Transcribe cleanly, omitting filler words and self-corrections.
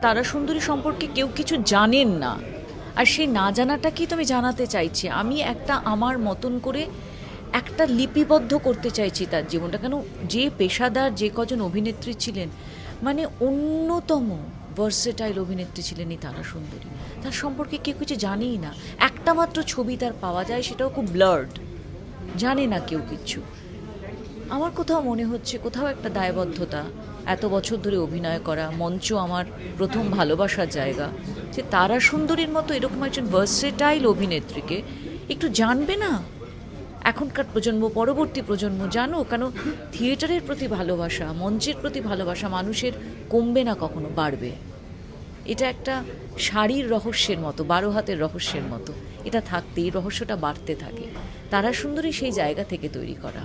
তারা সুন্দরী সম্পর্কে কেউ কিছু জানেন না, আর সেই না জানাটাকেই তো আমি জানাতে চাইছি। আমি একটা আমার মতন করে একটা লিপিবদ্ধ করতে চাইছি তার জীবনটা। কেন, যে পেশাদার যে কজন অভিনেত্রী ছিলেন, মানে অন্যতম ভার্সেটাইল অভিনেত্রী ছিলেন এই তারা সুন্দরী, তার সম্পর্কে কেউ কিছু জানেই না। একটা মাত্র ছবি তার পাওয়া যায়, সেটাও খুব ব্লার্ড, জানে না কেউ কিচ্ছু। আমার কোথাও মনে হচ্ছে কোথাও একটা দায়বদ্ধতা, এত বছর ধরে অভিনয় করা, মঞ্চ আমার প্রথম ভালোবাসার জায়গা, যে তারা সুন্দরীর মতো এরকম একজন ভার্সেটাইল অভিনেত্রীকে একটু জানবে না এখনকার প্রজন্ম, পরবর্তী প্রজন্ম জানো। কেন, থিয়েটারের প্রতি ভালোবাসা, মঞ্চের প্রতি ভালোবাসা মানুষের কমবে না, কখনো বাড়বে। এটা একটা শাড়ির রহস্যের মতো, 12 হাতের রহস্যের মতো, এটা থাকতে, এই রহস্যটা বাড়তে থাকে। তারা সুন্দরী সেই জায়গা থেকে তৈরি করা।